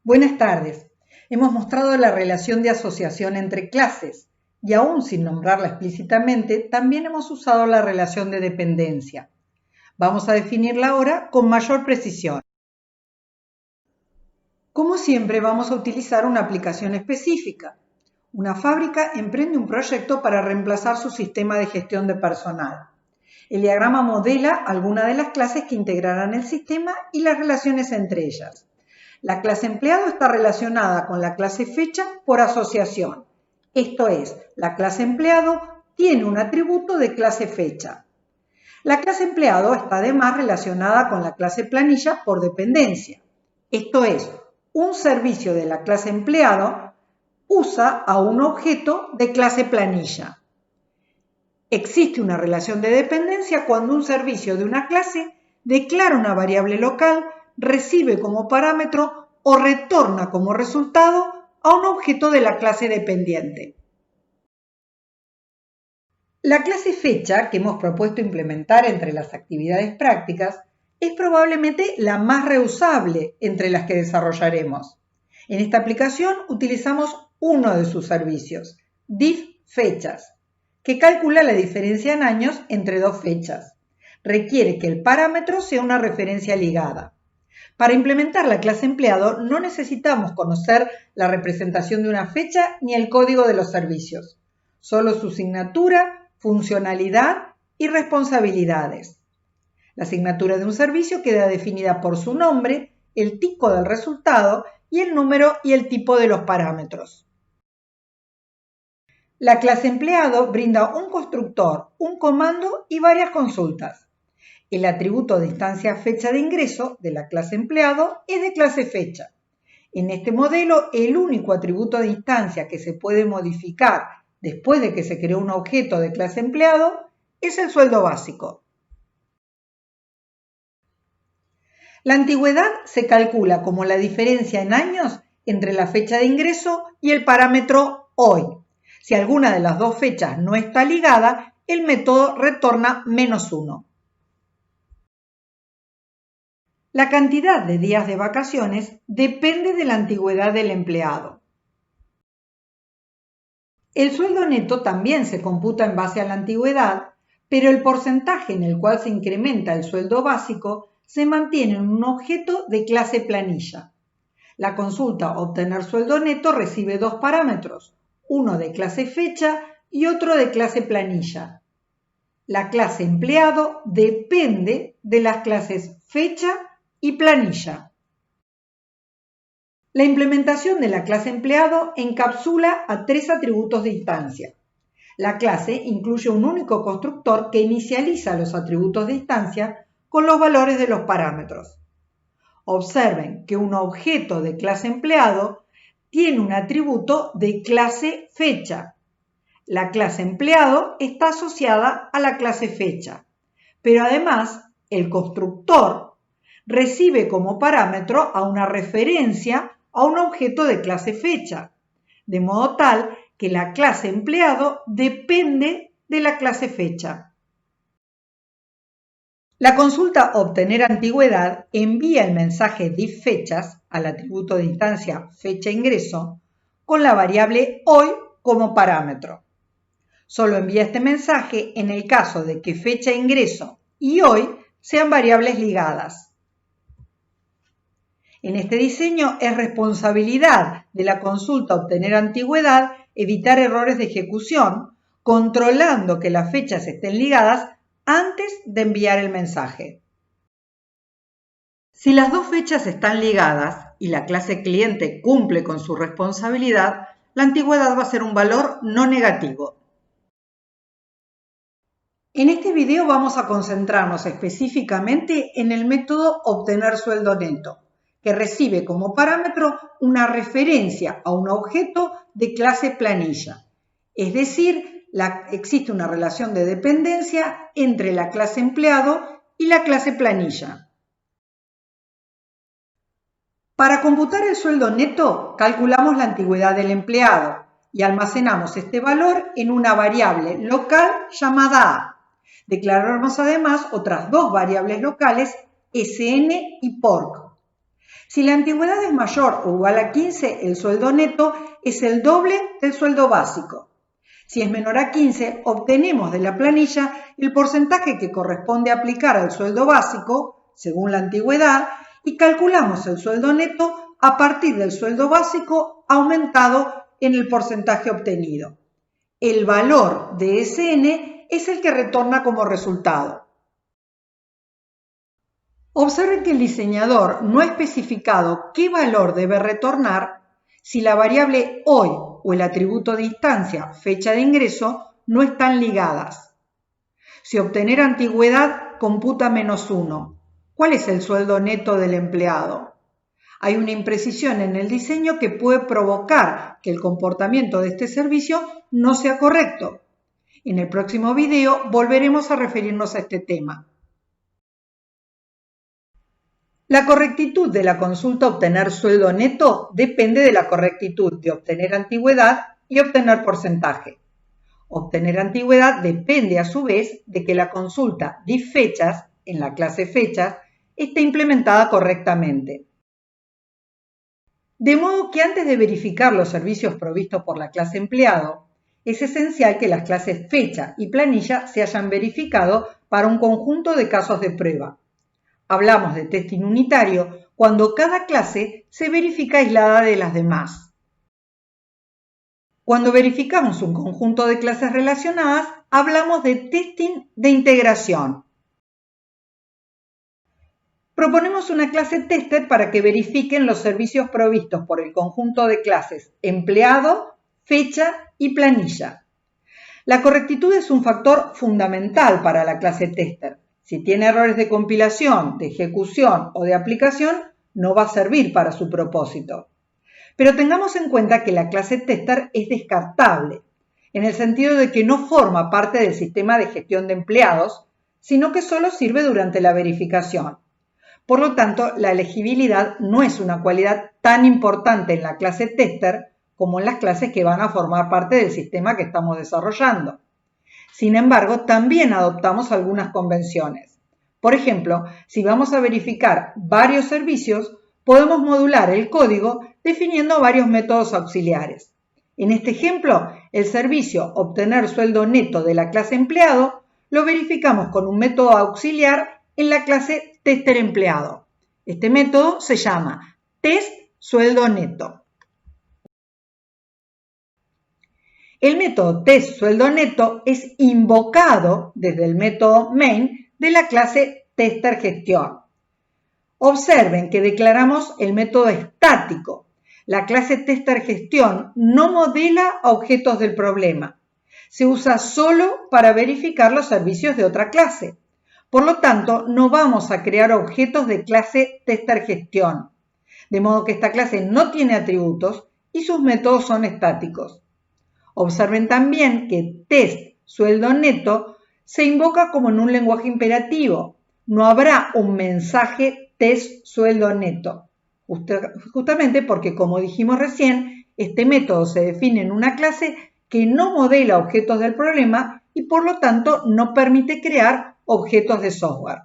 Buenas tardes. Hemos mostrado la relación de asociación entre clases y aún sin nombrarla explícitamente, también hemos usado la relación de dependencia. Vamos a definirla ahora con mayor precisión. Como siempre, vamos a utilizar una aplicación específica. Una fábrica emprende un proyecto para reemplazar su sistema de gestión de personal. El diagrama modela algunas de las clases que integrarán el sistema y las relaciones entre ellas. La clase empleado está relacionada con la clase fecha por asociación. Esto es, la clase empleado tiene un atributo de clase fecha. La clase empleado está además relacionada con la clase planilla por dependencia. Esto es, un servicio de la clase empleado usa a un objeto de clase planilla. Existe una relación de dependencia cuando un servicio de una clase declara una variable local, recibe como parámetro o retorna como resultado a un objeto de la clase dependiente. La clase fecha que hemos propuesto implementar entre las actividades prácticas es probablemente la más reusable entre las que desarrollaremos. En esta aplicación utilizamos uno de sus servicios, difffechas, que calcula la diferencia en años entre dos fechas. Requiere que el parámetro sea una referencia ligada. Para implementar la clase empleado no necesitamos conocer la representación de una fecha ni el código de los servicios, solo su signatura, funcionalidad y responsabilidades. La asignatura de un servicio queda definida por su nombre, el tipo del resultado y el número y el tipo de los parámetros. La clase empleado brinda un constructor, un comando y varias consultas. El atributo de instancia fecha de ingreso de la clase empleado es de clase fecha. En este modelo, el único atributo de instancia que se puede modificar después de que se creó un objeto de clase empleado es el sueldo básico. La antigüedad se calcula como la diferencia en años entre la fecha de ingreso y el parámetro hoy. Si alguna de las dos fechas no está ligada, el método retorna -1. La cantidad de días de vacaciones depende de la antigüedad del empleado. El sueldo neto también se computa en base a la antigüedad, pero el porcentaje en el cual se incrementa el sueldo básico se mantiene en un objeto de clase planilla. La consulta Obtener sueldo neto recibe dos parámetros, uno de clase fecha y otro de clase planilla. La clase empleado depende de las clases fecha y planilla. La implementación de la clase empleado encapsula a tres atributos de instancia. La clase incluye un único constructor que inicializa los atributos de instancia con los valores de los parámetros. Observen que un objeto de clase empleado tiene un atributo de clase fecha. La clase empleado está asociada a la clase fecha, pero además el constructor recibe como parámetro a una referencia a un objeto de clase fecha, de modo tal que la clase empleado depende de la clase fecha. La consulta Obtener antigüedad envía el mensaje difffechas al atributo de instancia fecha ingreso con la variable hoy como parámetro. Solo envía este mensaje en el caso de que fecha ingreso y hoy sean variables ligadas. En este diseño es responsabilidad de la consulta Obtener antigüedad evitar errores de ejecución, controlando que las fechas estén ligadas antes de enviar el mensaje. Si las dos fechas están ligadas y la clase cliente cumple con su responsabilidad, la antigüedad va a ser un valor no negativo. En este video vamos a concentrarnos específicamente en el método Obtener sueldo neto, que recibe como parámetro una referencia a un objeto de clase planilla. Es decir, existe una relación de dependencia entre la clase empleado y la clase planilla. Para computar el sueldo neto, calculamos la antigüedad del empleado y almacenamos este valor en una variable local llamada A. Declaramos además otras dos variables locales, SN y PORC. Si la antigüedad es mayor o igual a 15, el sueldo neto es el doble del sueldo básico. Si es menor a 15, obtenemos de la planilla el porcentaje que corresponde aplicar al sueldo básico, según la antigüedad, y calculamos el sueldo neto a partir del sueldo básico aumentado en el porcentaje obtenido. El valor de SN es el que retorna como resultado. Observen que el diseñador no ha especificado qué valor debe retornar si la variable hoy o el atributo de instancia, fecha de ingreso, no están ligadas. Si obtener antigüedad computa -1, ¿cuál es el sueldo neto del empleado? Hay una imprecisión en el diseño que puede provocar que el comportamiento de este servicio no sea correcto. En el próximo video volveremos a referirnos a este tema. La correctitud de la consulta obtener sueldo neto depende de la correctitud de obtener antigüedad y obtener porcentaje. Obtener antigüedad depende a su vez de que la consulta DIFFechas, en la clase fechas, esté implementada correctamente. De modo que antes de verificar los servicios provistos por la clase empleado, es esencial que las clases fecha y planilla se hayan verificado para un conjunto de casos de prueba. Hablamos de testing unitario cuando cada clase se verifica aislada de las demás. Cuando verificamos un conjunto de clases relacionadas, hablamos de testing de integración. Proponemos una clase tester para que verifiquen los servicios provistos por el conjunto de clases empleado, fecha y planilla. La correctitud es un factor fundamental para la clase tester. Si tiene errores de compilación, de ejecución o de aplicación, no va a servir para su propósito. Pero tengamos en cuenta que la clase tester es descartable, en el sentido de que no forma parte del sistema de gestión de empleados, sino que solo sirve durante la verificación. Por lo tanto, la elegibilidad no es una cualidad tan importante en la clase tester como en las clases que van a formar parte del sistema que estamos desarrollando. Sin embargo, también adoptamos algunas convenciones. Por ejemplo, si vamos a verificar varios servicios, podemos modular el código definiendo varios métodos auxiliares. En este ejemplo, el servicio obtener sueldo neto de la clase empleado lo verificamos con un método auxiliar en la clase tester empleado. Este método se llama test sueldo neto. El método test sueldo neto es invocado desde el método main de la clase tester gestión. Observen que declaramos el método estático. La clase tester gestión no modela objetos del problema. Se usa solo para verificar los servicios de otra clase. Por lo tanto, no vamos a crear objetos de clase tester gestión. De modo que esta clase no tiene atributos y sus métodos son estáticos. Observen también que test sueldo neto se invoca como en un lenguaje imperativo. No habrá un mensaje test sueldo neto, justamente porque, como dijimos recién, este método se define en una clase que no modela objetos del problema y por lo tanto no permite crear objetos de software.